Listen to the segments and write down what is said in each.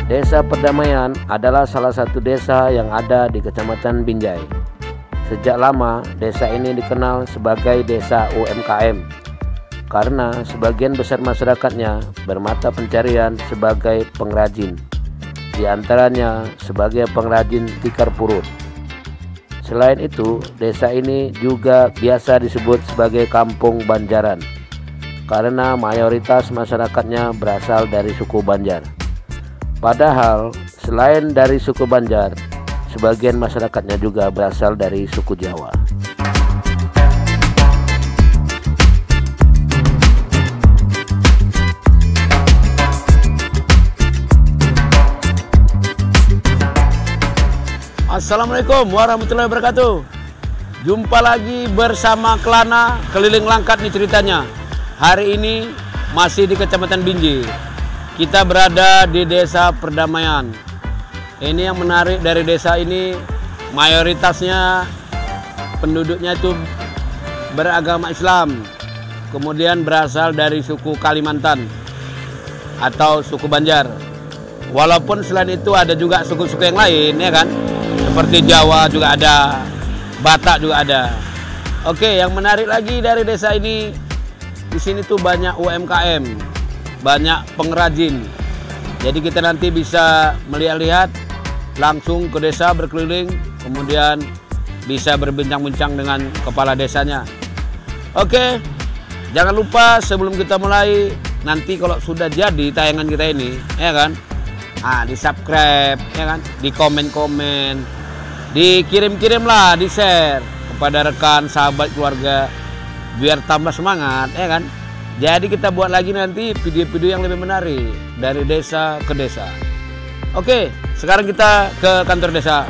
Desa Perdamaian adalah salah satu desa yang ada di Kecamatan Binjai. Sejak lama desa ini dikenal sebagai desa UMKM karena sebagian besar masyarakatnya bermata pencarian sebagai pengrajin, di antaranya sebagai pengrajin tikar purut. Selain itu, desa ini juga biasa disebut sebagai Kampung Banjaran karena mayoritas masyarakatnya berasal dari suku Banjar. Padahal selain dari suku Banjar, sebagian masyarakatnya juga berasal dari suku Jawa. Assalamualaikum warahmatullahi wabarakatuh. Jumpa lagi bersama Kelana Keliling Langkat nih ceritanya. Hari ini masih di Kecamatan Binjai. Kita berada di Desa Perdamaian. Ini yang menarik dari desa ini, mayoritasnya penduduknya itu beragama Islam, kemudian berasal dari suku Kalimantan atau suku Banjar. Walaupun selain itu ada juga suku-suku yang lain, ya kan? Seperti Jawa juga ada, Batak juga ada. Oke, yang menarik lagi dari desa ini, di sini tuh banyak UMKM, banyak pengrajin. Jadi kita nanti bisa melihat-lihat langsung ke desa, berkeliling, kemudian bisa berbincang-bincang dengan kepala desanya. Oke, jangan lupa sebelum kita mulai, nanti kalau sudah jadi tayangan kita ini, ya kan, di subscribe, ya kan, di komen-komen, dikirim-kirim lah, di share kepada rekan, sahabat, keluarga, biar tambah semangat, ya kan. Jadi kita buat lagi nanti video-video yang lebih menarik dari desa ke desa. Oke, sekarang kita ke kantor desa,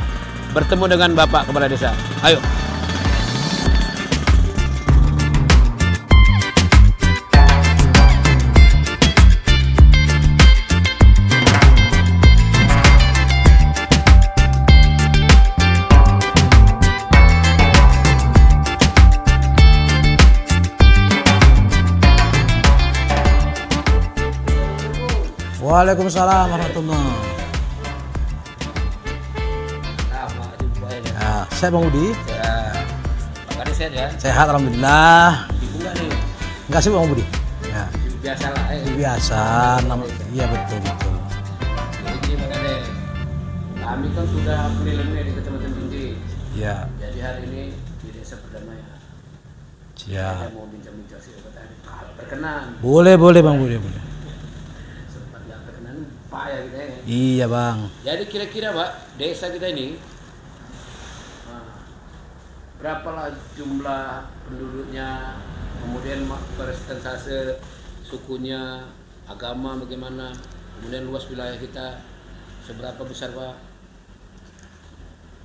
bertemu dengan Bapak Kepala Desa. Ayo. Waalaikumsalam warahmatullahi. Ya, saya Bang Budi. Makanya sehat ya? Sehat alhamdulillah. Sibuk nggak nih? Enggak sih Bang Budi. Ya. Biasa lah. Biasa. Iya betul. Jadi gini makanya kami kan sudah keliling di Kecamatan Binjai. Iya. Jadi hari ini di Desa Perdamaian. Siap. Saya mau bincang-bincang sih kalau berkenan. Boleh Bang Budi, boleh. Ya, gitu ya. Iya Bang. Jadi kira-kira Pak, desa kita ini berapa jumlah penduduknya, kemudian persentase sukunya, agama bagaimana, kemudian luas wilayah kita seberapa besar Pak?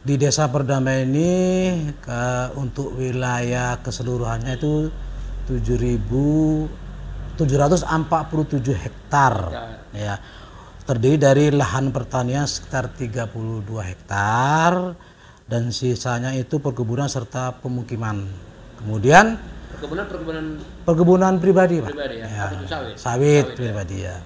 Di Desa Perdamaian ini untuk wilayah keseluruhannya itu 7.747 hektar. Ya. Terdiri dari lahan pertanian sekitar 32 hektar dan sisanya itu perkebunan serta pemukiman. Kemudian perkebunan pribadi, Pak. Pribadi ya. Ya. Apa itu sawit? Sawit pribadi ya.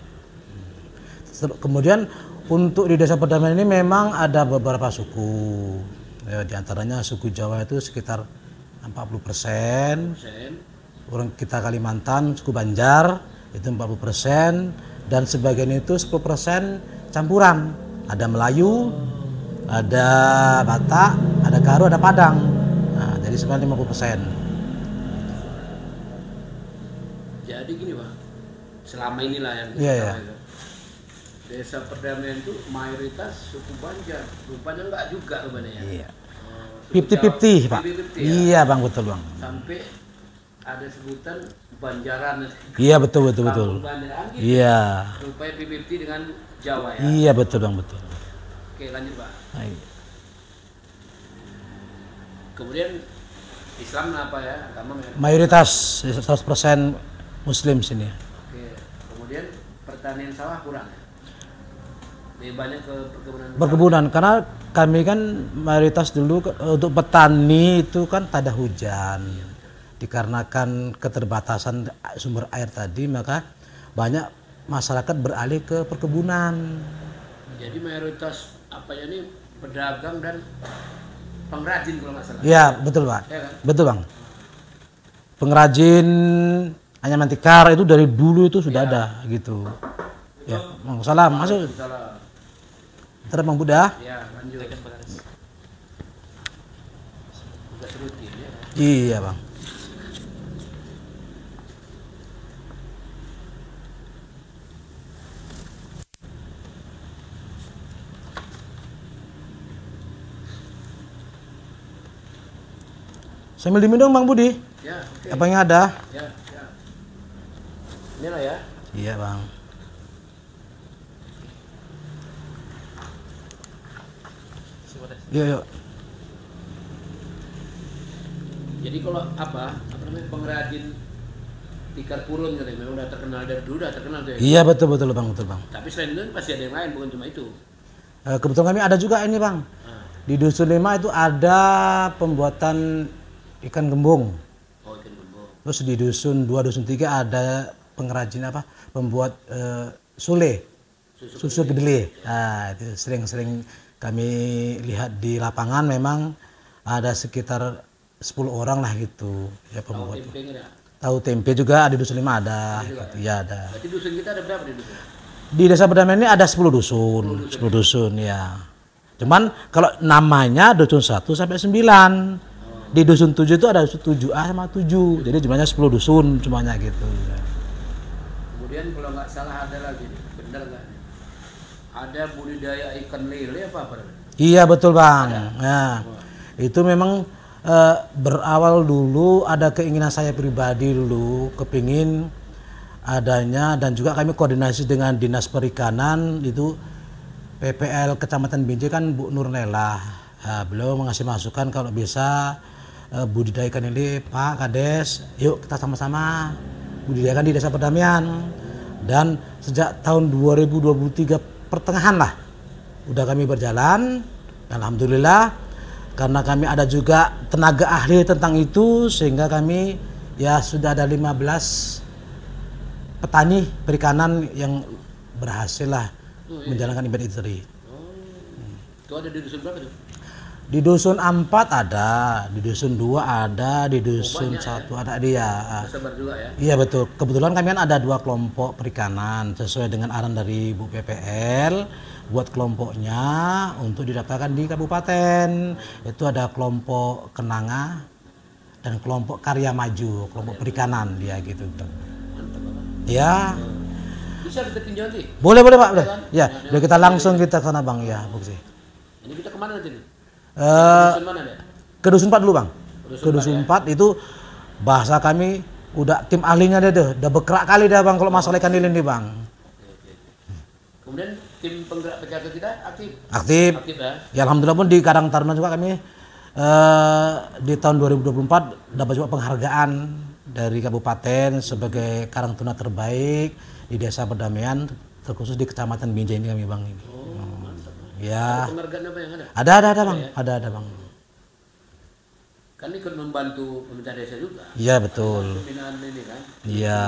Kemudian untuk di Desa Perdamaian ini memang ada beberapa suku. Ya, di antaranya suku Jawa itu sekitar 40%. Orang kita Kalimantan, suku Banjar itu 40%. Dan sebagian itu 10% campuran. Ada Melayu, ada Batak, ada Karo, ada Padang. Nah, jadi sebenarnya 50%. Jadi gini Pak, selama inilah yang kita tahu itu. Desa Perdamaian itu mayoritas suku Banjar. Rupanya enggak juga rupanya ya. Iya. 50-50 Pak. 50-50, ya? Iya Bang, betul Bang. Sampai ada sebutan Banjaran. Iya betul. Banjaran, gitu. Iya. Rupanya 50 dengan Jawa ya. Iya betul Bang, betul. Oke lanjut Pak. Iya. Kemudian Islam apa ya? Agama mayoritas 100% Muslim sini. Oke. Kemudian pertanian sawah kurang ya? Lebih banyak ke perkebunan. Perkebunan karena kami kan mayoritas dulu untuk petani itu kan tak ada hujan. Dikarenakan keterbatasan sumber air tadi, maka banyak masyarakat beralih ke perkebunan. Jadi mayoritas apanya ini pedagang dan pengrajin kalau nggak salah. Iya, betul Pak. Ya kan? Betul Bang. Pengrajin anyaman tikar itu dari dulu itu sudah ada gitu. Ya, Bang Salam masuk. Salah. Ntar Bang Buddha. Ya, lanjut. Tugas rutin ya. Iya Bang. Sambil diminum Bang Budi. Ya, oke. Apa yang ada? Ya, ya. Inilah ya. Iya Bang. Yuk, yuk. Jadi kalau apa namanya pengrajin tikar purun katanya memang udah terkenal dari dulu, udah terkenal tuh ya. Iya betul Bang, betul Bang. Tapi selain itu pasti ada yang lain, bukan cuma itu. Kebetulan kami ada juga ini Bang. Di Dusun 5 itu ada pembuatan ikan gembung. Oh, ikan gembung. Terus di Dusun 2, Dusun 3 ada pengrajin pembuat sule, susu kedelai. Nah, itu sering-sering kami lihat di lapangan, memang ada sekitar 10 orang lah gitu ya pembuat. Tahu tempe nggak? Tahu tempe juga di Dusun 5 ada. Iya ada. Berarti dusun kita ada berapa di dusun? Di Desa Perdamaian ini ada 10 dusun, 10 dusun ya. Cuman kalau namanya Dusun 1 sampai 9. Di Dusun 7 itu ada 7A sama 7. Jadi jumlahnya 10 dusun semuanya gitu. Kemudian kalau nggak salah ada lagi, bener nggak? Ada budidaya ikan lele apa? Iya betul Bang. Nah, itu memang berawal dulu ada keinginan saya pribadi dulu, kepingin adanya, dan juga kami koordinasi dengan Dinas Perikanan itu PPL Kecamatan Binjai kan Bu Nurlela. Beliau mengasih masukan kalau bisa budidaya ikan lele Pak Kades, yuk kita sama-sama budidayakan di Desa Perdamaian. Dan sejak tahun 2023 pertengahan lah udah kami berjalan. Alhamdulillah, karena kami ada juga tenaga ahli tentang itu, sehingga kami ya sudah ada 15 petani perikanan yang berhasil lah menjalankan ibadah itu tadi. Itu ada di dusun berapa tuh? Di Dusun 4 ada, di Dusun 2 ada, di Dusun 1 ada dia. Sabar juga ya. Iya betul. Kebetulan kami kan ada 2 kelompok perikanan sesuai dengan arahan dari Bu PPL. Buat kelompoknya untuk didaftarkan di kabupaten. Itu ada kelompok Kenanga dan kelompok Karya Maju, kelompok perikanan dia gitu. Mantap Bapak. Ya. Bisa kita tinjau nanti? Boleh Pak. Boleh. Ya, Ya, udah kita langsung kita ke sana Bang ya, Bu. Ini kita kemana nanti nih? Dusun mana deh? Ke Dusun 4 dulu Bang. Ke Dusun Dusun 4 itu bahasa kami udah tim ahlinya deh, udah bergerak kali dah Bang kalau masalah ikan lele nih Bang. Kemudian tim penggerak PKK kita aktif. Aktif. Aktif ya. Ya alhamdulillah pun di Karang Taruna juga kami di tahun 2024 dapat juga penghargaan dari kabupaten sebagai karang tuna terbaik di Desa Perdamaian, terkhusus di Kecamatan Binjai ini kami Bang ini. Mantap. Ya. Ada penghargaan apa yang ada? Ada Bang. Ada Bang. Kan ikut membantu pemerintah desa juga. Iya betul. Pembinaan ini kan. Iya.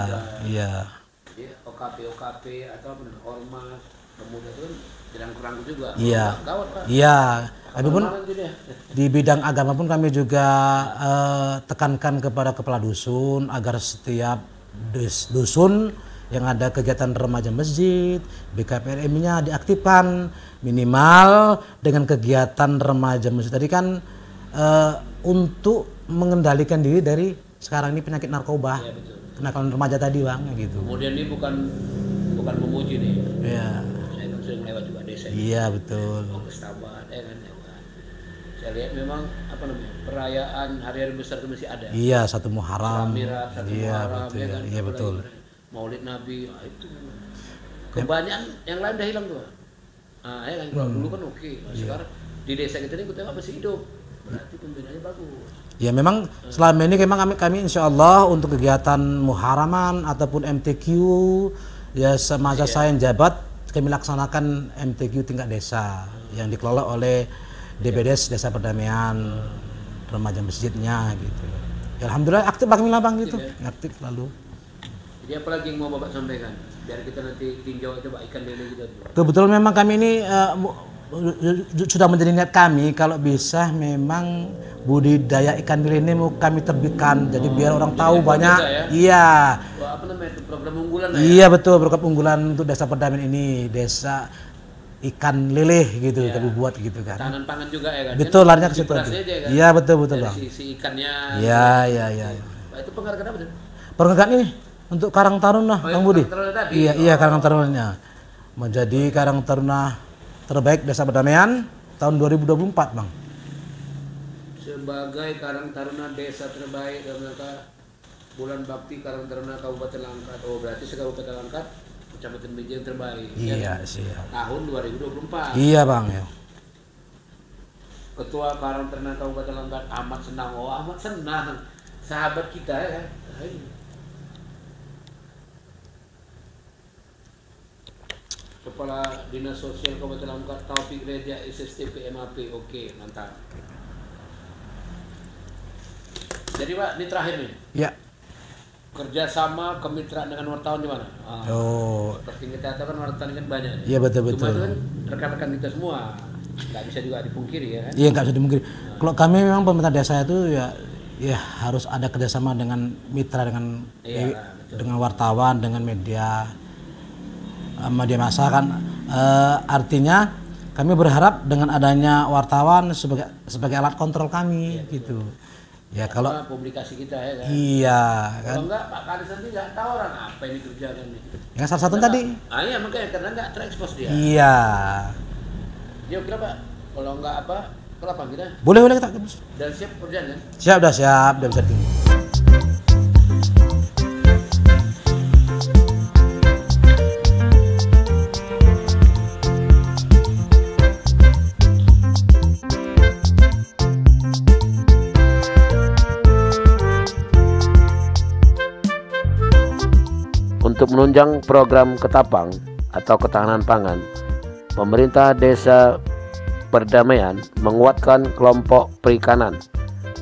Jadi OKP atau ormas pemuda itu kan dirangkul juga. Iya. Gawat Pak. Iya. Kami pun Kemana-mana gitu ya? di bidang agama pun kami juga tekankan kepada kepala dusun agar setiap dusun yang ada kegiatan remaja masjid, BKPLM-nya diaktifkan minimal dengan kegiatan remaja masjid tadi kan untuk mengendalikan diri dari sekarang ini penyakit narkoba, Iya, betul. kenakalan remaja tadi Bang gitu. Kemudian ini bukan memuji nih. Iya. Saya kan sering lewat juga desa. Iya betul. Mau ke Stabat, ya kan. Saya lihat memang perayaan hari-hari besar itu masih ada. Iya, satu Muharram. Mirat, satu Iya Muharram, betul. ya kan. Iya betul. Maulid Nabi, itu kebanyakan yang lain udah hilang tuh. Ya kan kalau dulu kan oke. Sekarang di desa kita ini kita masih hidup. Berarti pembinaannya bagus. Ya memang selama ini memang kami insya Allah untuk kegiatan Muharraman ataupun MTQ ya semasa saya jabat kami laksanakan MTQ tingkat desa yang dikelola oleh DPDS Desa Perdamaian, remaja masjidnya gitu. Ya, alhamdulillah aktif kami lah bang gitu, aktif lalu. Jadi apa lagi yang mau Bapak sampaikan? Biar kita nanti tinjau coba ikan lele gitu. Kebetulan memang kami ini sudah menjadi niat kami kalau bisa memang budidaya ikan lele ini mau kami terbitkan, jadi biar orang tahu banyak. Ya? Iya. Wah, apa namanya itu program unggulan Iya betul, program unggulan untuk Desa Perdamaian ini, desa ikan lele gitu kami buat gitu kan. Tahanan pangan juga ya kan. Betul, larinya ke situ. Kan? Iya betul bang. Si ikannya. Iya. Nah, itu penghargaan apa tuh? Penghargaan ini untuk Karang Taruna, Bang Budi. Iya, Karang Tarunanya. Menjadi Karang Taruna terbaik Desa Perdamaian tahun 2024, Bang. Sebagai Karang Taruna Desa terbaik dalam rangka Bulan Bakti Karang Taruna Kabupaten Langkat. Oh, berarti se-Kabupaten Langkat Kecamatan Binjai yang terbaik. Iya, siap. Tahun 2024. Iya, Bang. Ya. Ketua Karang Taruna Kabupaten Langkat amat senang. Oh, amat senang. Sahabat kita ya. Kepala Dinas Sosial Kabupaten Langkat Taufik Reja SSTP MAP. Oke, mantap. Jadi Pak, ini terakhir nih. Iya. Kerjasama kemitraan dengan wartawan di mana? Seperti kita tahu kan wartawan kan banyak. Iya betul. Cuma itu kan rekan-rekan kita semua, nggak bisa juga dipungkiri ya kan? Iya nggak bisa dipungkiri. Kalau kami memang pemerintah desa itu ya harus ada kerjasama dengan mitra dengan wartawan, dengan media massa kan. Artinya kami berharap dengan adanya wartawan sebagai alat kontrol kami gitu. Ya kalau publikasi kita ya kan. Iya kan. Kalau enggak Pak Kadis nanti nggak tahu orang apa yang dikerjakan nih. Yang salah satu tadi. Iya makanya karena nggak terekspos dia. Iya. Yuk kira Pak, kalau nggak apa, kenapa kita? Boleh kita. Dan siap kerjaan kan? Siap, udah bisa tinggi. Untuk menunjang program Ketapang atau ketahanan pangan, pemerintah Desa Perdamaian menguatkan kelompok perikanan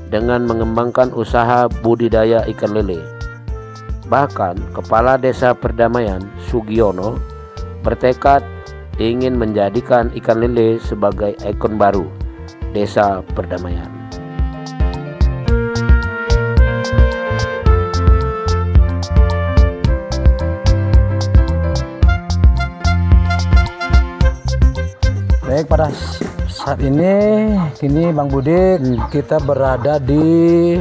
dengan mengembangkan usaha budidaya ikan lele. Bahkan Kepala Desa Perdamaian Sugiono bertekad ingin menjadikan ikan lele sebagai ikon baru Desa Perdamaian. Baik, pada saat ini Bang Budi kita berada di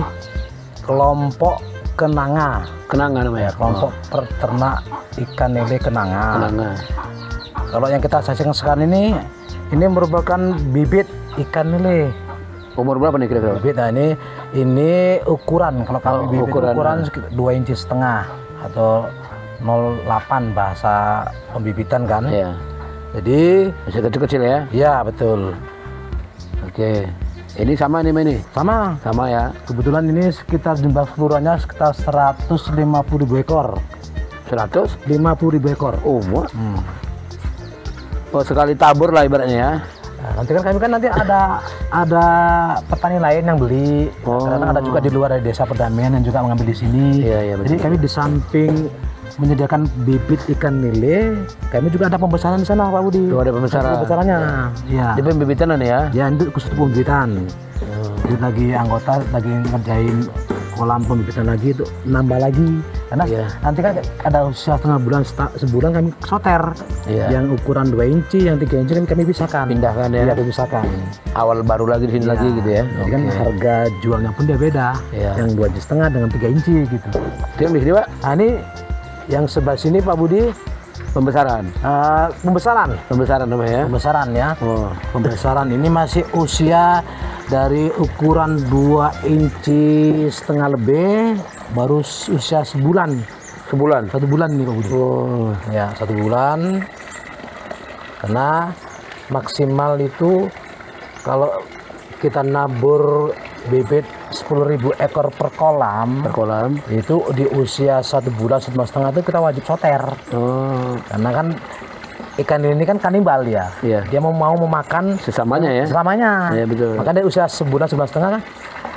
kelompok Kenanga namanya, kelompok peternak ikan lele Kenanga. Kalau yang kita saksikan sekarang ini merupakan bibit ikan lele. Umur berapa nih kira-kira? Bibit, nah ini ukuran, kalau kami bibit ukuran 2,5 inci atau 0,8 bahasa pembibitan kan. Iya. Jadi masih kecil-kecil ya? Iya betul. Oke, ini sama nih ini? Sama ya. Kebetulan ini sekitar jumlah keseluruhannya sekitar 150.000 ekor. 150.000 ekor. Oh, oh sekali tabur lah ibaratnya ya. Nah, nanti kan kami nanti ada petani lain yang beli. Karena ada juga di luar dari Desa Perdamaian yang juga mengambil di sini. Iya, jadi kami di samping menyediakan bibit ikan lele, kami juga ada pembesaran di sana Pak Budi. Oh, ada pembesarannya. Iya. Di pembibitan ya? Ya, itu khusus pembibitan. Jadi lagi anggota lagi ngerjain kolam pembibitan lagi itu nambah lagi. Karena nanti kan ada usia setengah bulan, sebulan kami soter. Yang ukuran 2 inci, yang 3 inci kan kami pisahkan. Pindahkan ya? Iya, dipisahkan. Awal baru lagi di sini lagi gitu ya? Jadi kan harga jualnya pun dia beda. Yang 2,5 inci dengan 3 inci gitu. Itu yang di sini Pak? Nah ini yang sebelah sini Pak Budi pembesaran. Pembesaran namanya ya? Pembesaran ya. Pembesaran ini masih usia dari ukuran 2,5 inci lebih, baru usia sebulan. Satu bulan nih Pak Budi. Ya 1 bulan. Karena maksimal itu kalau kita nabur bibit 10.000 ekor per kolam itu di usia 1 bulan 1,5 bulan itu kita wajib soter. Karena kan ikan lele ini kan kanibal ya. Iya. Dia mau memakan Sesamanya ya. selamanya. Iya, betul. Maka dia usia sebulan 1,5 kan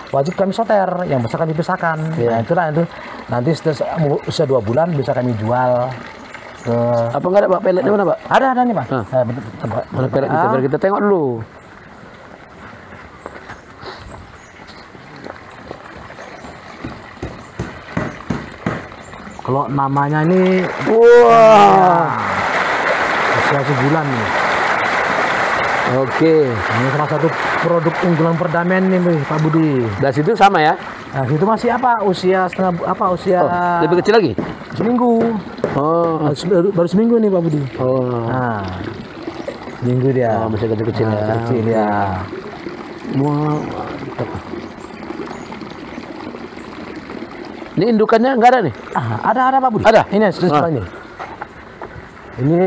wajib kami soter, yang besar kami pisahkan. Iya. Nah itulah itu. Nanti setelah usia 2 bulan bisa kami jual ke. Apa nggak ada Pak pelet di mana Pak? Ada nih Pak. Ah. Mana pelet kita biar kita tengok dulu. Kalau namanya ini Wah. usia sebulan nih. Oke. Ini salah satu produk unggulan perdamaian nih Pak Budi. Dan situ sama ya? Nah itu masih apa usia usia Oh, lebih kecil lagi? seminggu. Oh. Baru seminggu nih Pak Budi. Oh. Nah, seminggu dia. Oh, masih kecil-kecil ya. Kecil ya. Wah, mantap. Ini indukannya nggak ada nih? Ada Pak Budi. Ada? Ini sebelah ini. Ini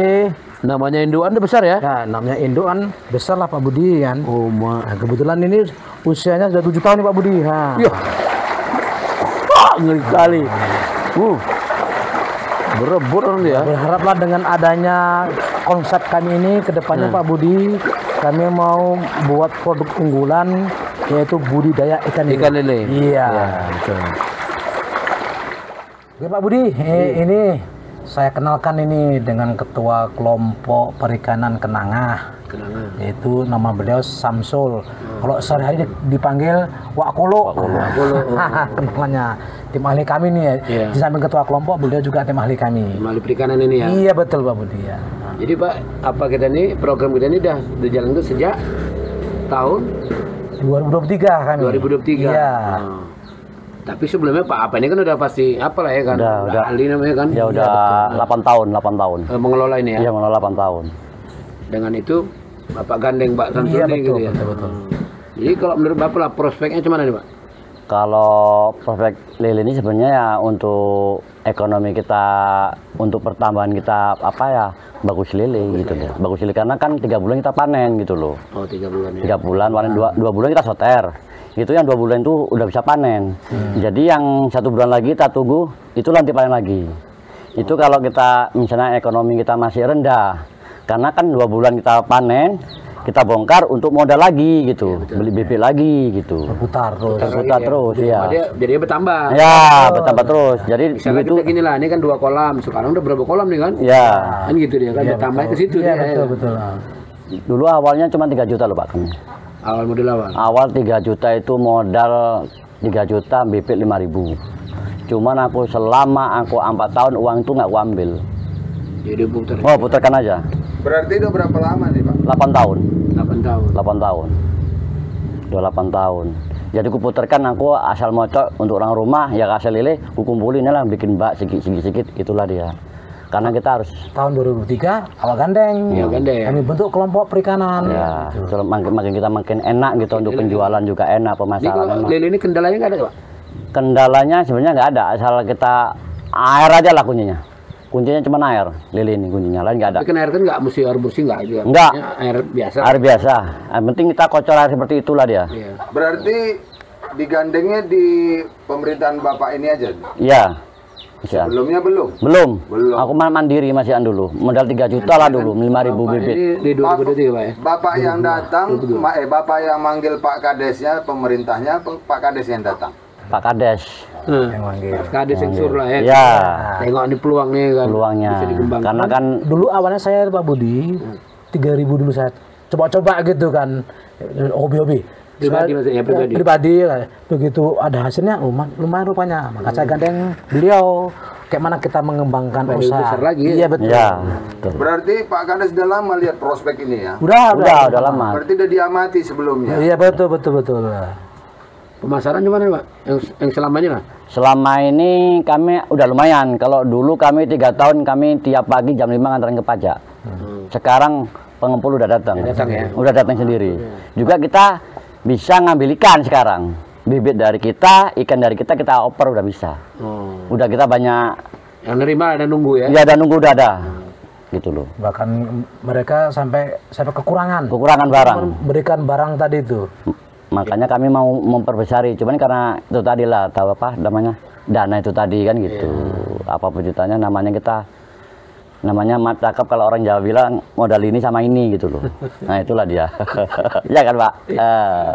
Namanya indukan udah besar ya? ya namanya indukan besar lah Pak Budi kan. Oh, Nah, kebetulan ini usianya sudah 7 tahun nih Pak Budi. Nah. Iya. Wah, ngeri kali. Berebut orang dia. Berharaplah dengan adanya konsep kami ini ke depannya Pak Budi, kami mau buat produk unggulan yaitu budidaya ikan lele. Ikan lele. Iya. Ya, betul. Oke Pak Budi, ini saya kenalkan ini dengan ketua kelompok perikanan Kenanga. Kenangan. Yaitu nama beliau Samsul. Kalau sehari-hari dipanggil Wak Kolo. Namanya tim ahli kami nih ya. Iya. Di samping ketua kelompok beliau juga tim ahli kami. Mali perikanan ini ya. Iya betul Pak Budi ya. Jadi Pak, apa kita ini program kita ini udah dijalankan sejak tahun 2023 kami. 2023. Iya. Oh. Tapi sebelumnya Pak apa ini kan udah pasti apa lah ya kan? Udah. ahli namanya kan? Ya udah 8 tahun. Mengelola ini ya. Iya, mengelola 8 tahun. Dengan itu Bapak gandeng Pak Samsul Iya ini betul, gitu ya. betul. Jadi kalau menurut Bapak lah prospeknya gimana nih Pak? Kalau prospek lele ini sebenarnya ya untuk ekonomi kita, untuk pertambahan kita apa ya bagus lele gitu ya. Bagus lele karena kan 3 bulan kita panen gitu loh. Oh 3 bulan ya. 3 bulan, panen 2 bulan kita soter. Itu yang 2 bulan itu udah bisa panen. Jadi yang 1 bulan lagi kita tunggu itu nanti panen lagi. Itu kalau kita misalnya ekonomi kita masih rendah, karena kan 2 bulan kita panen, kita bongkar untuk modal lagi gitu, beli bibit lagi gitu. Berputar terus. Berputar terus ya. Jadi bertambah. Ya, bertambah terus. Jadi Misalnya itu kita gini lah, ini kan 2 kolam, sekarang udah berapa kolam nih kan? ya. Kan gitu dia kan, Iya, bertambah betul. ke situ Iya dia. betul. Dulu awalnya cuma 3 juta loh Pak. Awal model awal. Awal 3 juta itu modal 3 juta bibit 5.000. Cuman aku selama aku 4 tahun uang itu nggak aku ambil. Jadi putar. Oh, putarkan aja. Berarti udah berapa lama nih Pak? 8 tahun. 8 tahun. 8 tahun. Udah 8 tahun. Jadi aku putarkan aku asal mocok untuk orang rumah ya hasil lele aku kumpulin lah bikin bak sedikit itulah dia. Karena kita harus Tahun 2003 awal gandeng. Iya, gandeng. Kami bentuk kelompok perikanan. ya kalau makin kita makin enak gitu untuk penjualan juga enak Ini kalau pemasaran enak. lele ini kendalanya nggak ada Pak? Kendalanya sebenarnya nggak ada asal kita air aja lah kuncinya. Kuncinya cuma air lele ini kuncinya lain nggak ada. Tapi kan air kan nggak mesti air bersih nggak juga. Nggak. Maksudnya air biasa. Air biasa. Yang penting kita kocor air seperti itulah dia. Iya. Berarti digandengnya di pemerintahan Bapak ini aja? Iya. Masih ada. Belumnya belum? Belum. Belum. Aku mandiri masihan dulu. Modal 3 juta lah dulu, 5.000 bibit. Ini di 2023 Pak ya? Bapak yang datang, Bapak yang manggil Pak Kadesnya, pemerintahnya, Pak Kades yang datang. Pak Kades. Yang manggil. Kades yang suruh lah ya. Ya, Tengok ini peluang nih kan. peluangnya. Bisa dikembangkan. Karena kan Dulu awalnya saya Pak Budi 3.000 dulu saya coba-coba gitu kan hobi-hobi. Pribadi maksudnya, pribadi. Pribadi begitu ada hasilnya lumayan rupanya. Maka saya gandeng beliau kayak mana kita mengembangkan Lebih usaha. besar lagi ya? Iya betul. ya, betul. Berarti Pak Kades udah lama lihat prospek ini ya? Udah Udah lama. Berarti udah diamati sebelumnya? Iya betul. Pemasaran gimana Pak? Yang selama ini lah? Selama ini kami udah lumayan. Kalau dulu kami 3 tahun kami tiap pagi jam 5 nganterin ke pajak. Sekarang pengepul udah datang. Udah datang ya? Udah datang sendiri. Juga kita bisa ngambil ikan sekarang. Bibit dari kita, ikan dari kita oper udah bisa. Udah kita banyak. Yang nerima ada nunggu ya? Ya ada nunggu udah ada. Gitu loh. Bahkan mereka sampai kekurangan. Kekurangan barang. Memberikan barang tadi itu. Makanya kami mau memperbesari, cuman karena itu tadi lah, tahu apa namanya, dana itu tadi kan gitu. Apa pejutannya namanya kita namanya mat cakep, kalau orang Jawa bilang modal ini sama ini gitu loh. Nah itulah dia. Ya kan Pak.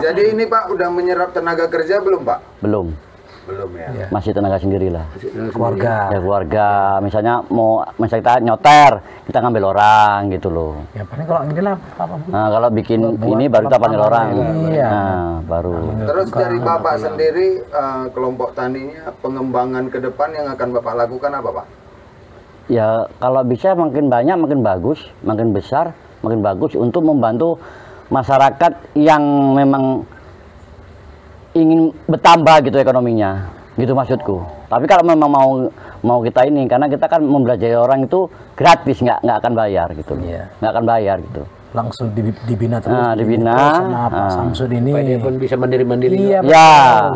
Jadi ini Pak udah menyerap tenaga kerja belum Pak? Belum. Belum ya. Masih tenaga sendiri lah. Keluarga. Ya keluarga. Misalnya misalnya kita nyoter, kita ngambil orang gitu loh. Ya paling kalau ini lah Pak. Nah kalau bikin ini baru kita panggil orang. Iya. Nah baru. Terus dari Bapak sendiri kelompok taninya pengembangan ke depan yang akan Bapak lakukan apa Pak? Ya kalau bisa makin banyak makin bagus, makin besar makin bagus untuk membantu masyarakat yang memang ingin bertambah gitu ekonominya, gitu maksudku. Tapi kalau memang mau kita ini, karena kita kan mempelajari orang itu gratis, nggak akan bayar gitu, nggak akan bayar gitu. Langsung dibina terus. Nah, dibina sama Pak Samsud ini. Supaya dia pun bisa mandiri-mandiri. Iya, Ya,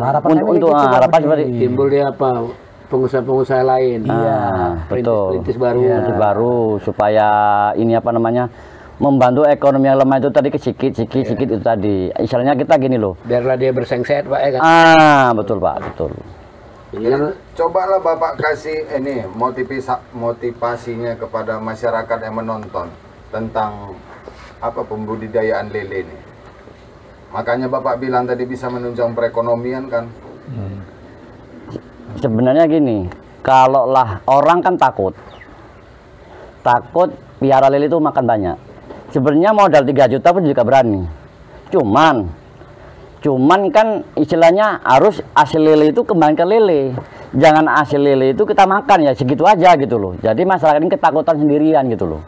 harapannya untuk gitu, Pak harapan Budi. seperti Timbul dia apa? Pengusaha-pengusaha lain. Iya, betul. Perintis baru. Perintis baru supaya ini apa namanya? Membantu ekonomi yang lemah itu tadi sedikit itu tadi. Istilahnya kita gini loh. Biarlah dia bersengset Pak ya kan. Betul Pak, betul. Iya. Cobalah Bapak kasih ini motivasinya kepada masyarakat yang menonton tentang apa pembudidayaan lele ini. Makanya Bapak bilang tadi bisa menunjang perekonomian kan. Sebenarnya gini, kalau lah orang kan takut piara lele itu makan banyak. Sebenarnya modal 3 juta pun juga berani. Cuman kan istilahnya harus hasil lele itu kembali ke lele. Jangan hasil lele itu kita makan ya segitu aja gitu loh. Jadi masyarakat ini ketakutan sendirian gitu loh.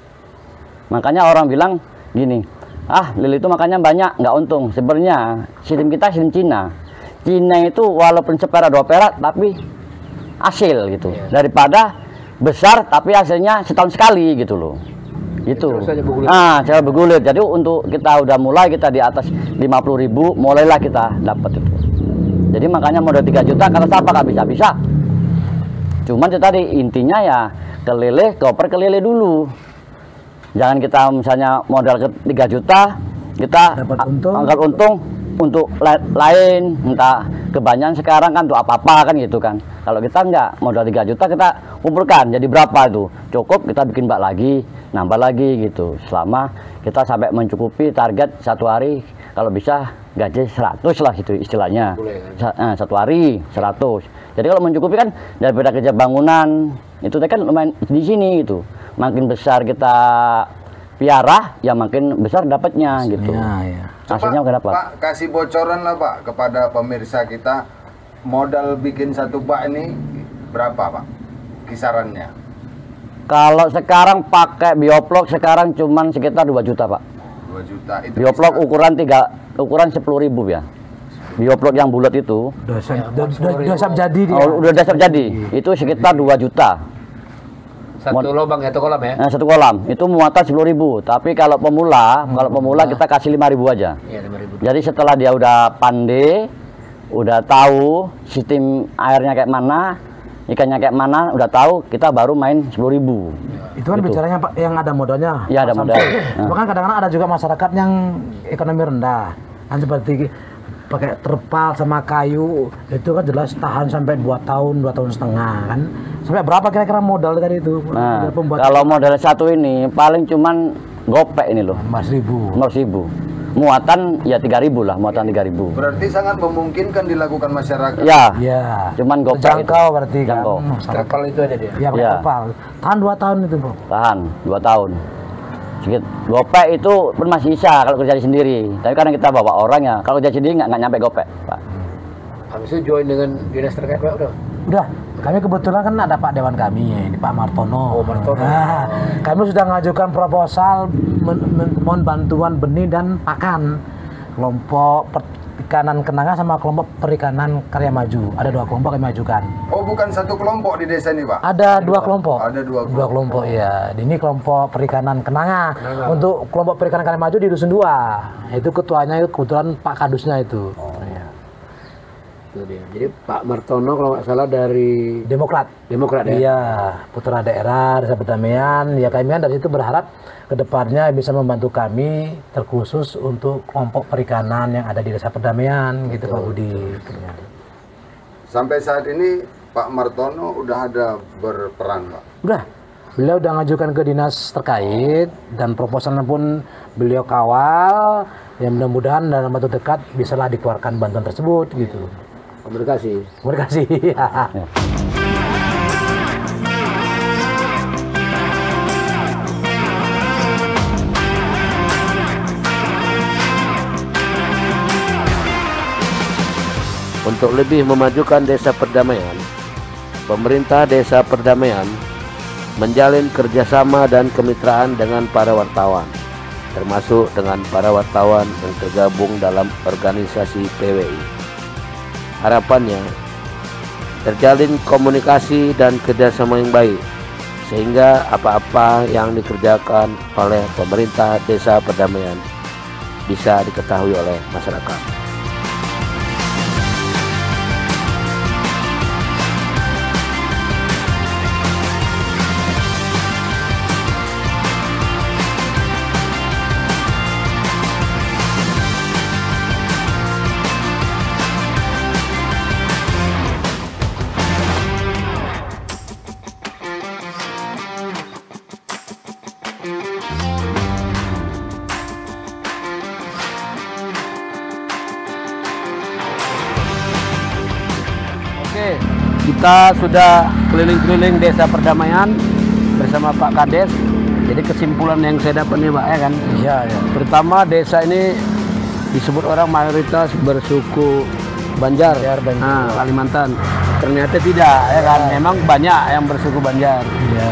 Makanya orang bilang gini, lele itu makannya banyak, nggak untung. Sebenarnya sistem kita sistem Cina. Cina itu walaupun seperak 2 perak tapi hasil gitu. Daripada besar tapi hasilnya setahun sekali gitu loh. Gitu. Cara bergulir. Jadi untuk kita udah mulai kita di atas 50.000, mulailah kita dapat itu. Jadi makanya modal 3 juta kata siapa nggak bisa. Cuman itu tadi intinya ya ke lele, koper ke lele dulu. Jangan kita misalnya modal ke 3 juta kita Dapat angkat untung untuk lain, entah kebanyakan sekarang kan untuk apa-apa kan gitu kan. Kalau kita enggak, modal 3 juta kita kumpulkan jadi berapa itu cukup, kita bikin bak lagi, nambah lagi gitu, selama kita sampai mencukupi target satu hari. Kalau bisa gaji 100 lah gitu istilahnya. Satu hari 100. Jadi kalau mencukupi kan daripada kerja bangunan itu kan lumayan di sini gitu. Makin besar kita piara ya makin besar dapatnya gitu. Hasilnya Coba, dapat. Pak kasih bocoran lah Pak kepada pemirsa kita, modal bikin satu bak ini berapa Pak kisarannya? Kalau sekarang pakai bioplok sekarang cuman sekitar 2 juta Pak. 2 juta itu Bioplok bisa. ukuran 10.000 ya. Bioplok yang bulat itu. Udah siap jadi dia. Udah siap jadi. Itu sekitar 2 juta. Satu lubang satu kolam ya. Nah, satu kolam itu muatan 10.000. Tapi kalau pemula kita kasih 5.000 aja. Iya, 5.000. Jadi setelah dia udah pandai, udah tahu sistem airnya kayak mana, ikannya kayak mana, udah tahu, kita baru main 10.000. Itu kan bicaranya Pak yang ada modalnya. Iya, ada Pak modal. Samsud. Bahkan kadang-kadang ada juga masyarakat yang ekonomi rendah. Kan seperti pakai terpal sama kayu, itu kan jelas tahan sampai 2 tahun, 2 tahun setengah kan. Sampai berapa kira-kira modal tadi itu? Nah, kalau modal satu ini paling cuman gopek ini loh. 15.000. Muatan ya 3.000 lah, muatan 3.000. Berarti sangat memungkinkan dilakukan masyarakat. Ya. Iya. Cuman gopek terjangkau berarti kan. Jangkau. Terpal itu aja dia. Iya, pakai Iya. terpal. Tahan 2 tahun itu, Bro. Tahan 2 tahun. Sedikit gopek itu pun masih bisa kalau kerja sendiri. Tapi karena kita bawa orang ya, kalau kerja sendiri nggak nyampe gopek, Pak. Habis itu join dengan dinas terkait Pak udah. Udah, kami kebetulan kan ada Pak Dewan kami ya, ini Pak Martono. Oh, Martono. Nah, kami sudah mengajukan proposal mohon bantuan benih dan pakan kelompok perikanan Kenanga sama kelompok perikanan Karya Maju. Ada 2 kelompok kami ajukan. Oh, bukan satu kelompok di desa ini Pak? Ada 2 kelompok. Ada 2 Dua kelompok ya. Ini kelompok perikanan Kenanga. Untuk kelompok perikanan Karya Maju di Dusun 2. Itu ketuanya itu kebetulan Pak Kadusnya itu. Ya. Itu dia. Jadi Pak Martono kalau nggak salah dari Demokrat ya. Iya, putra daerah Desa Perdamaian. Ya kami kan dari situ berharap kedepannya bisa membantu kami terkhusus untuk kelompok perikanan yang ada di Desa Perdamaian gitu Pak Budi. Sampai saat ini Pak Martono udah ada berperan Pak? Udah, Beliau udah ngajukan ke dinas terkait dan proposalnya pun beliau kawal. Ya mudah-mudahan dalam waktu dekat bisalah dikeluarkan bantuan tersebut gitu. Terima kasih. Terima kasih. Untuk lebih memajukan desa perdamaian, pemerintah desa perdamaian menjalin kerjasama dan kemitraan dengan para wartawan, termasuk dengan para wartawan yang tergabung dalam organisasi PWI. Harapannya, terjalin komunikasi dan kerjasama yang baik, sehingga apa-apa yang dikerjakan oleh pemerintah desa perdamaian bisa diketahui oleh masyarakat. Oke, kita sudah keliling-keliling desa perdamaian bersama Pak Kades. Jadi kesimpulan yang saya dapat nih Pak, ya kan? Iya, ya. Pertama, desa ini disebut orang mayoritas bersuku Banjar, Kalimantan. Ternyata tidak, ya kan? Memang banyak yang bersuku Banjar.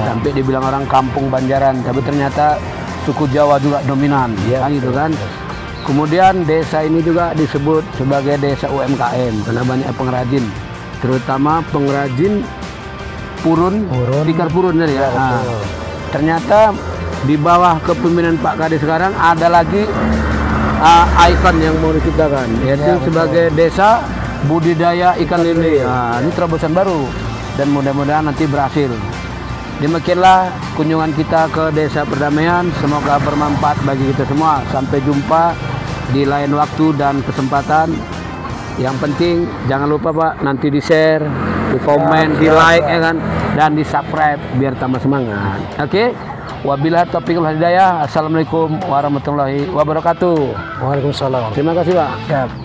Sampai dibilang orang kampung Banjaran, tapi ternyata suku Jawa juga dominan, kan gitu kan? Kemudian desa ini juga disebut sebagai desa UMKM karena banyak pengrajin, terutama pengrajin tikar purun ya. Nah, ternyata di bawah kepemimpinan Pak Kades sekarang ada lagi ikon yang mau diciptakan, yaitu sebagai desa budidaya ikan lele. Nah, ini terobosan baru dan mudah-mudahan nanti berhasil. Demikianlah kunjungan kita ke desa perdamaian, semoga bermanfaat bagi kita semua. Sampai jumpa di lain waktu dan kesempatan. Yang penting jangan lupa Pak, nanti di share, di komen, di like ya kan, dan di subscribe biar tambah semangat. Oke, wabillahi taufiq wal hidayah. Assalamualaikum warahmatullahi wabarakatuh. Waalaikumsalam. Terima kasih Pak. Siap.